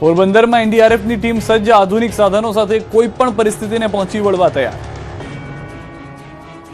પોરબંદરમાં એનડીઆરએફની ટીમ સજ્જ, આધુનિક સાધનો સાથે કોઈ પણ પરિસ્થિતિને પહોંચી વળવા તૈયાર.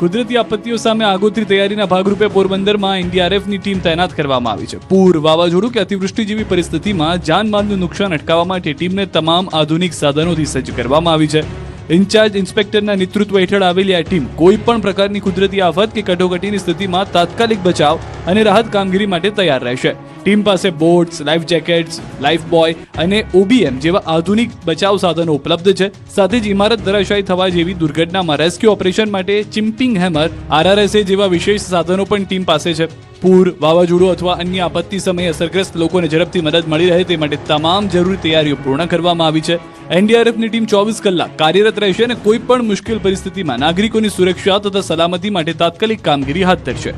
કુદરતી આપત્તિઓ સામે આગોતરી તૈયારીના ભાગરૂપે પોરબંદરમાં એનડીઆરએફની ટીમ તૈનાત કરવામાં આવી છે. પૂર, વાવાઝોડું કે અતિવૃષ્ટિ જેવી પરિસ્થિતિમાં જાનમાલનું નુકસાન અટકાવવા માટે ટીમને તમામ આધુનિક સાધનોથી સજ્જ કરવામાં આવી છે. ઇન્ચાર્જ ઇન્સ્પેક્ટરના નેતૃત્વ હેઠળ આવેલી આ ટીમ કોઈ પણ પ્રકારની કુદરતી આફત કે કટોકટીની સ્થિતિમાં તાત્કાલિક બચાવ અને રાહત કામગીરી માટે તૈયાર રહેશે. ટીમ પાસે boats, life jackets, life boy અને ઓબીએમ જેવા આધુનિક બચાવ સાધનો ઉપલબ્ધ છે. સાથે જ ઇમારત ધરાશાયી થવા જેવી દુર્ઘટનામાં રેસ્ક્યુ ઓપરેશન માટે ચિમ્પિંગ હેમર, આરઆરએસએ જેવા વિશેષ સાધનો પણ ટીમ પાસે છે. પૂર, વાવાઝોડું અથવા અન્ય આપત્તિ સમયે અસરગ્રસ્ત લોકોને ઝડપથી મદદ મળી રહે તે માટે તમામ જરૂરી તૈયારીઓ પૂર્ણ કરવામાં આવી છે. એનડીઆરએફની ટીમ 24 કલાક કાર્યરત રહેશે અને કોઈ પણ મુશ્કેલ પરિસ્થિતિમાં નાગરિકોની સુરક્ષા તથા સલામતી માટે તાત્કાલિક કામગીરી હાથ ધરશે.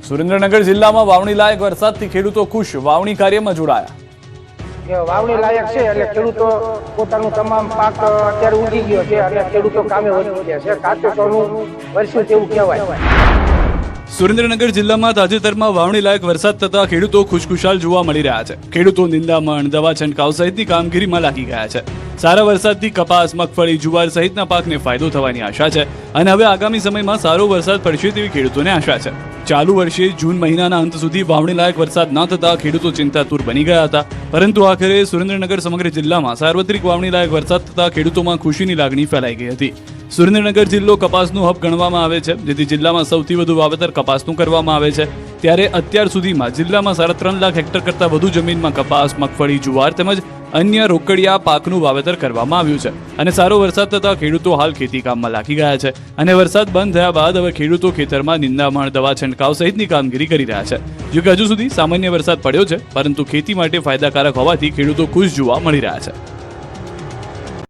સુરેન્દ્રનગર જિલ્લામાં વાવણી લાયક વરસાદથી ખેડૂતો ખુશ, વાવણી કાર્યમાં જોડાયા. વાવણી લાયક છે એટલે ખેડૂતો પોતાનું તમામ પાક અત્યારે ઉગી ગયો છે અને ખેડૂતો કામે વધી ગયા છે. કાચું સોનું વરસ્યું તેવું કહેવાય. સુરેન્દ્રનગર જિલ્લામાં તાજેતરમાં વાવણી લાયક વરસાદ થતા ખેડૂતો ખુશખુશાલ જોવા મળી રહ્યા છે. ખેડૂતો નિંદામણ, દવા છંટકાવ સહિતની કામગીરીમાં લાગી ગયા છે. સારા વરસાદથી કપાસ, મગફળી, જુવાર સહિતના પાકને ફાયદો થવાની આશા છે અને હવે આગામી સમયમાં સારો વરસાદ પડશે તેવી ખેડૂતોને આશા છે. ચાલુ વર્ષે જૂન મહિનાના અંત સુધી વાવણી લાયક વરસાદ ન થતા ખેડૂતો ચિંતાતુર બની ગયા હતા, પરંતુ આખરે સુરેન્દ્રનગર સમગ્ર જિલ્લામાં સાર્વત્રિક વાવણી લાયક વરસાદ થતા ખેડૂતોમાં ખુશીની લાગણી ફેલાઈ ગઈ હતી. સુરેન્દ્રનગર જિલ્લો કપાસનું હબ ગણવામાં આવે છે, જેથી જિલ્લામાં સૌથી વધુ વાવેતર કપાસનું કરવામાં આવે છે. ત્યારે અત્યાર સુધીમાં જિલ્લામાં 3.5 લાખ હેક્ટર કરતાં વધુ જમીનમાં કપાસ, મગફળી, જુવાર તેમજ અન્ય રોકડિયા પાકનું વાવેતર કરવામાં આવ્યું છે અને સારો વરસાદ થતાં ખેડૂતો હાલ ખેતી કામમાં લાગી ગયા છે અને વરસાદ બંધ થયા બાદ હવે ખેડૂતો ખેતરમાં નિંદામણ, દવા છંટકાવ સહિતની કામગીરી કરી રહ્યા છે. જોકે હજુ સુધી સામાન્ય વરસાદ પડ્યો છે, પરંતુ ખેતી માટે ફાયદાકારક હોવાથી ખેડૂતો ખુશ જોવા મળી રહ્યા છે.